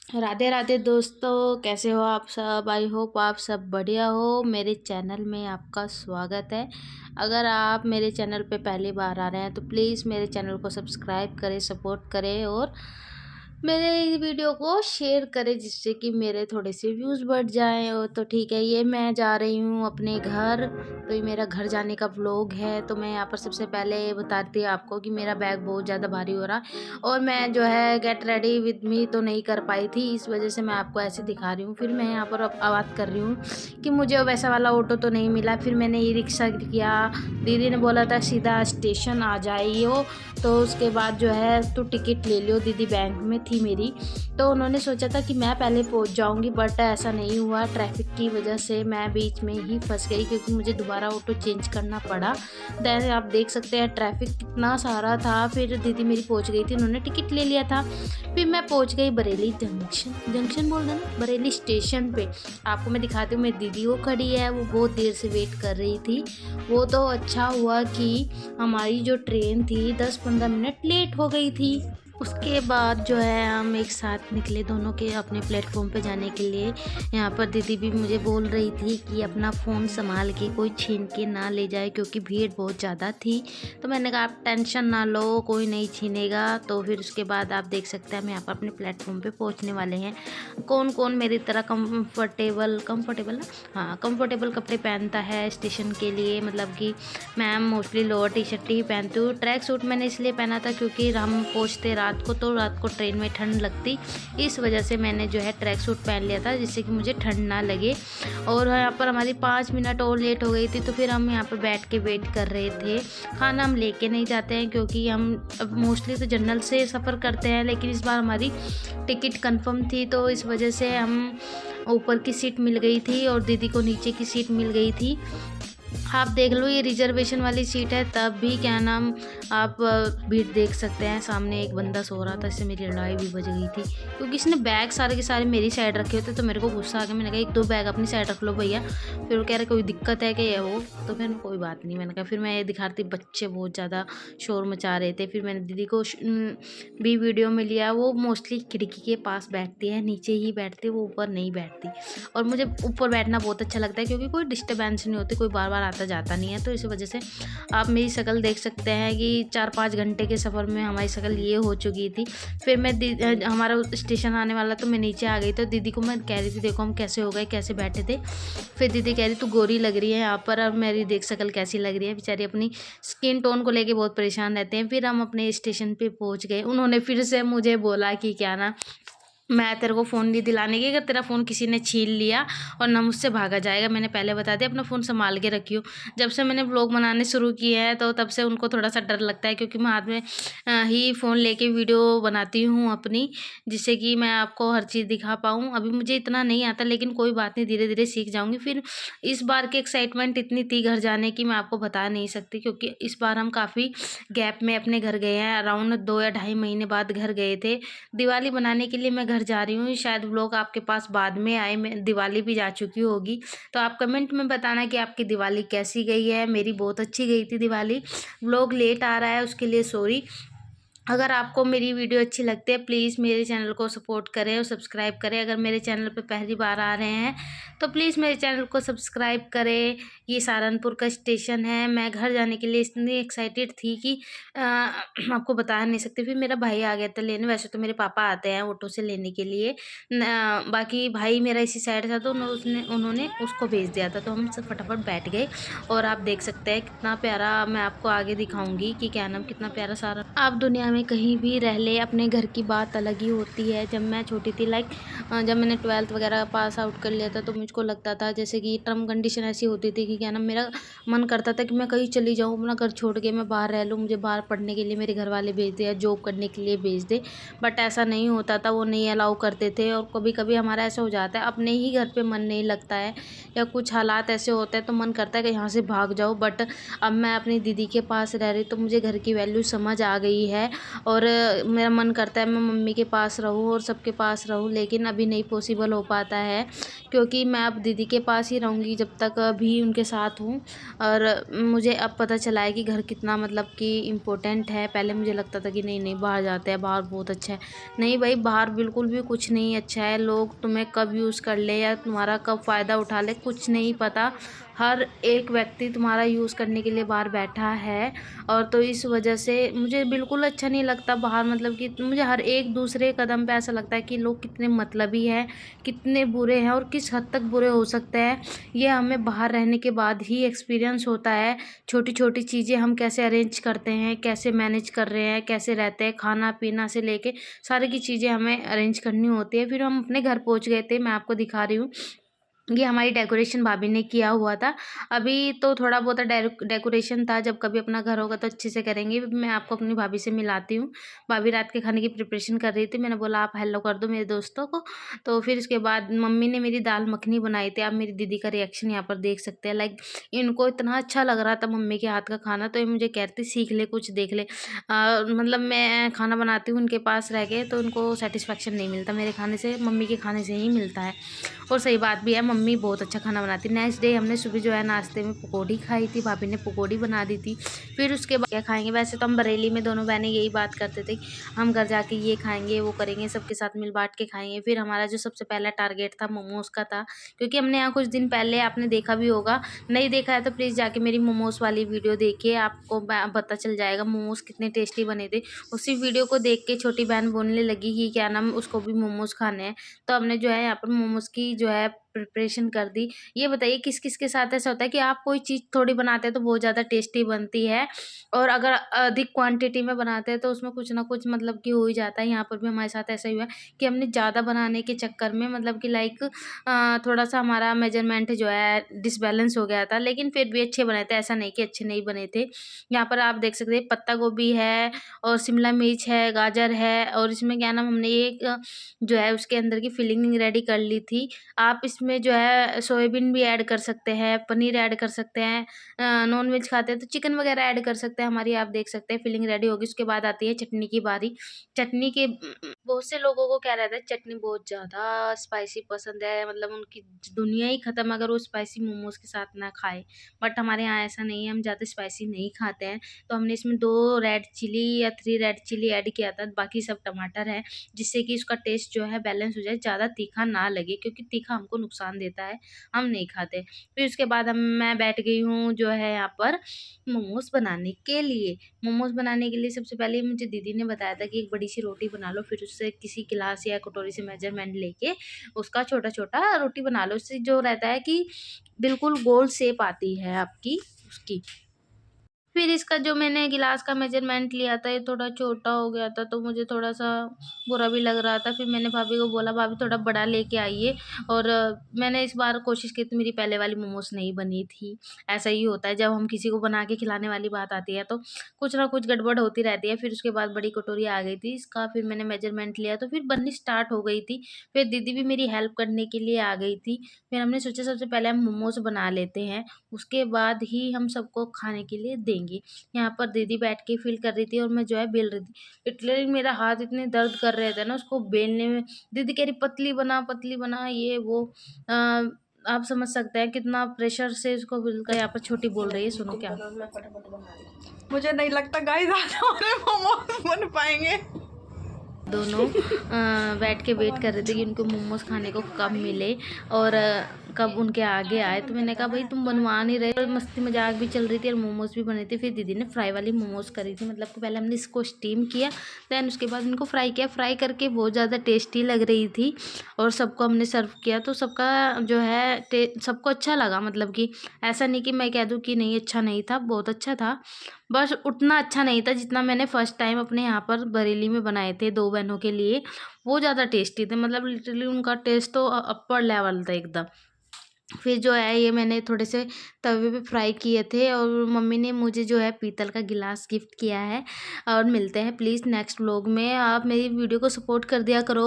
राधे राधे दोस्तों, कैसे हो आप सब। आई होप आप सब बढ़िया हो। मेरे चैनल में आपका स्वागत है। अगर आप मेरे चैनल पे पहली बार आ रहे हैं तो प्लीज़ मेरे चैनल को सब्सक्राइब करें, सपोर्ट करें और मेरे वीडियो को शेयर करें, जिससे कि मेरे थोड़े से व्यूज़ बढ़ जाएं। और तो ठीक है, ये मैं जा रही हूँ अपने घर। तो ये मेरा घर जाने का व्लॉग है। तो मैं यहाँ पर सबसे पहले बताती हूँ आपको कि मेरा बैग बहुत ज़्यादा भारी हो रहा और मैं जो है गेट रेडी विद मी तो नहीं कर पाई थी, इस वजह से मैं आपको ऐसे दिखा रही हूँ। फिर मैं यहाँ पर अब बात कर रही हूँ कि मुझे वैसा वाला ऑटो तो नहीं मिला। फिर मैंने ई रिक्शा किया। दीदी ने बोला था सीधा स्टेशन आ जाइयो, तो उसके बाद जो है तो टिकट ले लियो। दीदी बैंक में थी मेरी, तो उन्होंने सोचा था कि मैं पहले पहुंच जाऊंगी, बट ऐसा नहीं हुआ। ट्रैफिक की वजह से मैं बीच में ही फंस गई, क्योंकि मुझे दोबारा ऑटो चेंज करना पड़ा। दैन आप देख सकते हैं ट्रैफिक कितना सारा था। फिर दीदी मेरी पहुंच गई थी, उन्होंने टिकट ले लिया था। फिर मैं पहुंच गई बरेली जंक्शन, जंक्शन बोल देना, बरेली स्टेशन पे। आपको मैं दिखाती हूँ, मेरी दीदी वो खड़ी है, वो बहुत देर से वेट कर रही थी। वो तो अच्छा हुआ कि हमारी जो ट्रेन थी 10-15 मिनट लेट हो गई थी। उसके बाद जो है हम एक साथ निकले दोनों के अपने प्लेटफॉर्म पे जाने के लिए। यहाँ पर दीदी भी मुझे बोल रही थी कि अपना फ़ोन संभाल के कोई छीन के ना ले जाए, क्योंकि भीड़ बहुत ज़्यादा थी। तो मैंने कहा आप टेंशन ना लो, कोई नहीं छीनेगा। तो फिर उसके बाद आप देख सकते हैं हम यहाँ पर अपने प्लेटफॉर्म पे पहुँचने वाले हैं। कौन कौन मेरी तरह कंफर्टेबल ना, हाँ कंफर्टेबल कपड़े पहनता है स्टेशन के लिए। मतलब कि मैं मोस्टली लोअर टी शर्ट ही पहनती हूँ। ट्रैक सूट मैंने इसलिए पहना था क्योंकि हम पहुँचते रात को, तो रात को ट्रेन में ठंड लगती, इस वजह से मैंने जो है ट्रैक सूट पहन लिया था, जिससे कि मुझे ठंड ना लगे। और यहाँ पर हमारी 5 मिनट और लेट हो गई थी, तो फिर हम यहाँ पर बैठ के वेट कर रहे थे। खाना हम लेके नहीं जाते हैं, क्योंकि हम मोस्टली तो जनरल से सफ़र करते हैं, लेकिन इस बार हमारी टिकट कंफर्म थी, तो इस वजह से हम ऊपर की सीट मिल गई थी और दीदी को नीचे की सीट मिल गई थी। आप देख लो, ये रिजर्वेशन वाली सीट है, तब भी क्या नाम आप भीड़ देख सकते हैं। सामने एक बंदा सो रहा था, इससे मेरी लड़ाई भी बज गई थी, क्योंकि इसने बैग सारे के सारे मेरी साइड रखे होते। तो मेरे को गुस्सा आ गया, मैंने कहा 1-2 बैग अपनी साइड रख लो भैया। फिर वो कह रहे कोई दिक्कत है कि ये वो, तो फिर कोई बात नहीं, मैंने कहा। फिर मैं ये दिखाती, बच्चे बहुत ज़्यादा शोर मचा रहे थे। फिर मैंने दीदी को भी वीडियो में लिया। वो मोस्टली खिड़की के पास बैठती है, नीचे ही बैठती, वो ऊपर नहीं बैठती। और मुझे ऊपर बैठना बहुत अच्छा लगता है, क्योंकि कोई डिस्टर्बेंस नहीं होती, कोई बार बार आता जाता नहीं है। तो इस वजह से आप मेरी शक्ल देख सकते हैं कि 4-5 घंटे के सफ़र में हमारी शक्ल ये हो चुकी थी। फिर मैं हमारा स्टेशन आने वाला, तो मैं नीचे आ गई। तो दीदी को मैं कह रही थी देखो हम कैसे हो गए, कैसे बैठे थे। फिर दीदी कह रही तू गोरी लग रही है यहाँ पर। अब मेरी देख शक्ल कैसी लग रही है। बेचारी अपनी स्किन टोन को लेके बहुत परेशान रहते हैं। फिर हम अपने स्टेशन पे पहुँच गए। उन्होंने फिर से मुझे बोला कि क्या ना, मैं तेरे को फ़ोन नहीं दिलाने की, अगर तेरा फ़ोन किसी ने छीन लिया और ना मुझसे भागा जाएगा। मैंने पहले बता दिया, अपना फ़ोन संभाल के रखियो। जब से मैंने व्लॉग बनाने शुरू किए हैं, तो तब से उनको थोड़ा सा डर लगता है, क्योंकि मैं हाथ में ही फ़ोन लेके वीडियो बनाती हूँ अपनी, जिससे कि मैं आपको हर चीज़ दिखा पाऊँ। अभी मुझे इतना नहीं आता, लेकिन कोई बात नहीं, धीरे धीरे सीख जाऊँगी। फिर इस बार की एक्साइटमेंट इतनी थी घर जाने की, मैं आपको बता नहीं सकती, क्योंकि इस बार हम काफ़ी गैप में अपने घर गए हैं। अराउंड 2 या ढाई महीने बाद घर गए थे। दिवाली मनाने के लिए मैं घर जा रही हूँ। शायद व्लॉग आपके पास बाद में आए, मैं दिवाली भी जा चुकी होगी। तो आप कमेंट में बताना कि आपकी दिवाली कैसी गई है। मेरी बहुत अच्छी गई थी दिवाली। व्लॉग लेट आ रहा है, उसके लिए सॉरी। अगर आपको मेरी वीडियो अच्छी लगती है, प्लीज़ मेरे चैनल को सपोर्ट करें और सब्सक्राइब करें। अगर मेरे चैनल पे पहली बार आ रहे हैं तो प्लीज़ मेरे चैनल को सब्सक्राइब करें। ये सहारनपुर का स्टेशन है। मैं घर जाने के लिए इतनी एक्साइटेड थी कि आपको बता नहीं सकती। फिर मेरा भाई आ गया था लेने। वैसे तो मेरे पापा आते हैं ऑटो से लेने के लिए, बाकी भाई मेरा इसी साइड था, तो उन्होंने उसको भेज दिया था। तो हम सब फटाफट बैठ गए। और आप देख सकते हैं कितना प्यारा, मैं आपको आगे दिखाऊंगी कि क्या नाम, कितना प्यारा सारा। आप दुनिया में कहीं भी रह ले, अपने घर की बात अलग ही होती है। जब मैं छोटी थी, लाइक जब मैंने 12th वगैरह पास आउट कर लिया था, तो मुझको लगता था जैसे कि टर्म कंडीशन ऐसी होती थी कि क्या नाम, मेरा मन करता था कि मैं कहीं चली जाऊँ, अपना घर छोड़ के मैं बाहर रह लूँ। मुझे बाहर पढ़ने के लिए मेरे घर वाले भेज दे या जॉब करने के लिए भेज दे, बट ऐसा नहीं होता था, वो नहीं अलाउ करते थे। और कभी कभी हमारा ऐसा हो जाता है, अपने ही घर पे मन नहीं लगता है या कुछ हालात ऐसे होते हैं, तो मन करता है कि यहाँ से भाग जाओ। बट अब मैं अपनी दीदी के पास रह रही, तो मुझे घर की वैल्यू समझ आ गई है। और मेरा मन करता है मैं मम्मी के पास रहूँ और सबके पास रहूँ, लेकिन अभी नहीं पॉसिबल हो पाता है क्योंकि मैं अब दीदी के पास ही रहूँगी जब तक अभी उनके साथ हूँ। और मुझे अब पता चला है कि घर कितना मतलब कि इम्पोर्टेंट है। पहले मुझे लगता था कि नहीं नहीं बाहर जाते हैं, बाहर बहुत अच्छा है। नहीं भाई, बाहर बिल्कुल भी कुछ नहीं अच्छा है। लोग तुम्हें कब यूज़ कर ले या तुम्हारा कब फ़ायदा उठा ले कुछ नहीं पता। हर एक व्यक्ति तुम्हारा यूज़ करने के लिए बाहर बैठा है। और तो इस वजह से मुझे बिल्कुल अच्छा नहीं लगता बाहर, मतलब कि मुझे हर एक दूसरे कदम पे ऐसा लगता है कि लोग कितने मतलबी हैं, कितने बुरे हैं और किस हद तक बुरे हो सकते हैं, ये हमें बाहर रहने के बाद ही एक्सपीरियंस होता है। छोटी छोटी चीज़ें हम कैसे अरेंज करते हैं, कैसे मैनेज कर रहे हैं, कैसे रहते हैं, खाना पीना से लेके सारी की चीज़ें हमें अरेंज करनी होती है। फिर हम अपने घर पहुंच गए थे, मैं आपको दिखा रही हूँ। ये हमारी डेकोरेशन भाभी ने किया हुआ था। अभी तो थोड़ा बहुत डेकोरेशन था, जब कभी अपना घर होगा तो अच्छे से करेंगे। मैं आपको अपनी भाभी से मिलाती हूँ। भाभी रात के खाने की प्रिपरेशन कर रही थी, मैंने बोला आप हेलो कर दो मेरे दोस्तों को। तो फिर उसके बाद मम्मी ने मेरी दाल मखनी बनाई थी। आप मेरी दीदी का रिएक्शन यहाँ पर देख सकते हैं। लाइक इनको इतना अच्छा लग रहा था मम्मी के हाथ का खाना, तो ये मुझे कह रही थी सीख ले, कुछ देख ले। मतलब मैं खाना बनाती हूँ उनके पास रह के तो उनको सेटिस्फेक्शन नहीं मिलता मेरे खाने से, मम्मी के खाने से ही मिलता है। और सही बात भी है, मम्मी बहुत अच्छा खाना बनाती है। नेक्स्ट डे हमने सुबह जो है नाश्ते में पकौड़ी खाई थी, भाभी ने पकौड़ी बना दी थी। फिर उसके बाद क्या खाएंगे, वैसे तो हम बरेली में दोनों बहनें यही बात करते थे हम घर जाके ये खाएंगे वो करेंगे, सबके साथ मिल बांट के खाएंगे। फिर हमारा जो सबसे पहला टारगेट था मोमोज़ का था, क्योंकि हमने यहाँ कुछ दिन पहले, आपने देखा भी होगा, नहीं देखा है तो प्लीज़ जाके मेरी मोमोज़ वाली वीडियो देखिए, आपको पता चल जाएगा मोमोज़ कितने टेस्टी बने थे। उसी वीडियो को देख के छोटी बहन बोलने लगी कि क्या नाम उसको भी मोमोज़ खाने हैं। तो हमने जो है यहाँ पर मोमोज़ की जो है प्रिपरेशन कर दी। ये बताइए किस-किस के साथ ऐसा होता है कि आप कोई चीज़ थोड़ी बनाते हैं तो बहुत ज़्यादा टेस्टी बनती है, और अगर अधिक क्वांटिटी में बनाते हैं तो उसमें कुछ ना कुछ मतलब कि हो ही जाता है। यहाँ पर भी हमारे साथ ऐसा ही हुआ है कि हमने ज़्यादा बनाने के चक्कर में मतलब कि लाइक थोड़ा-सा हमारा मेजरमेंट जो है डिसबैलेंस हो गया था, लेकिन फिर भी अच्छे बने थे, ऐसा नहीं कि अच्छे नहीं बने थे। यहाँ पर आप देख सकते हैं पत्ता गोभी है और शिमला मिर्च है, गाजर है, और इसमें क्या नाम हमने एक जो है उसके अंदर की फिलिंग रेडी कर ली थी। आप इसमें जो है सोयाबीन भी ऐड कर सकते हैं, पनीर ऐड कर सकते हैं, नॉन-वेज खाते हैं तो चिकन वगैरह ऐड कर सकते हैं। हमारी आप देख सकते हैं फिलिंग रेडी होगी, उसके बाद आती है चटनी की बारी। चटनी के बहुत से लोगों को क्या रहता है, चटनी बहुत ज़्यादा स्पाइसी पसंद है, मतलब उनकी दुनिया ही खत्म अगर वो स्पाइसी मोमोज़ के साथ ना खाएँ। बट हमारे यहाँ ऐसा नहीं है, हम ज़्यादा स्पाइसी नहीं खाते हैं। तो हमने इसमें 2 रेड चिली या 3 रेड चिली ऐड किया था, बाकी सब टमाटर है, जिससे कि उसका टेस्ट जो है बैलेंस हो जाए, ज़्यादा तीखा ना लगे, क्योंकि तीखा हमको नुकसान देता है, हम नहीं खाते। फिर उसके बाद हम मैं बैठ गई हूँ जो है यहाँ पर मोमोज़ बनाने के लिए। मोमोज़ बनाने के लिए सबसे पहले मुझे दीदी ने बताया था कि एक बड़ी-सी रोटी बना लो, फिर उससे किसी गिलास या कटोरी से मेजरमेंट लेके उसका छोटा-छोटा रोटी बना लो। उससे जो रहता है कि बिल्कुल गोल शेप आती है आपकी उसकी। फिर इसका जो मैंने गिलास का मेजरमेंट लिया था ये थोड़ा छोटा हो गया था, तो मुझे थोड़ा-सा बुरा भी लग रहा था। फिर मैंने भाभी को बोला भाभी थोड़ा बड़ा लेके आइए, और मैंने इस बार कोशिश की थी, मेरी पहले वाली मोमोज़ नहीं बनी थी। ऐसा ही होता है जब हम किसी को बना के खिलाने वाली बात आती है तो कुछ ना कुछ गड़बड़ होती रहती है। फिर उसके बाद बड़ी कटोरी आ गई थी इसका, फिर मैंने मेजरमेंट लिया तो फिर बननी स्टार्ट हो गई थी। फिर दीदी भी मेरी हेल्प करने के लिए आ गई थी। फिर हमने सोचा सबसे पहले हम मोमोज़ बना लेते हैं, उसके बाद ही हम सबको खाने के लिए देंगे। यहाँ पर दीदी बैठ के फ़ील कर रही थी और मैं जो है बेल रही थी। लिटरली मेरा हाथ इतने दर्द कर रहे थे ना उसको बेलने में। दीदी कह रही पतली बना ये वो। अ, आप समझ सकते हैं कितना प्रेशर से इसको बिल्कुल। यहाँ पर छोटी बोल रही है, सुनो क्या। मुझे नहीं लगता गाइस आज हमारे मोमोज बन पाएंगे। दोनों बैठ के वेट कर रहे थे कि उनको मोमोज़ खाने को कब मिले और कब उनके आगे आए। तो मैंने कहा भाई तुम बनवा नहीं रहे, और मस्ती मजाक भी चल रही थी और मोमोज़ भी बने थे। फिर दीदी ने फ्राई वाली मोमोज़ करी थी, मतलब कि पहले हमने इसको स्टीम किया, दैन उसके बाद इनको फ्राई किया। फ्राई करके बहुत ज़्यादा टेस्टी लग रही थी और सबको हमने सर्व किया, तो सबका जो है सबको अच्छा लगा। मतलब कि ऐसा नहीं कि मैं कह दूँ कि नहीं अच्छा नहीं था, बहुत अच्छा था, बस उतना अच्छा नहीं था जितना मैंने फर्स्ट टाइम अपने यहाँ पर बरेली में बनाए थे 2 बहनों के लिए। वो ज़्यादा टेस्टी थे, मतलब लिटरली उनका टेस्ट तो अपर लेवल था एकदम। फिर जो है ये मैंने थोड़े से तवे पे फ्राई किए थे, और मम्मी ने मुझे जो है पीतल का गिलास गिफ्ट किया है। और मिलते हैं प्लीज़ नेक्स्ट व्लॉग में। आप मेरी वीडियो को सपोर्ट कर दिया करो।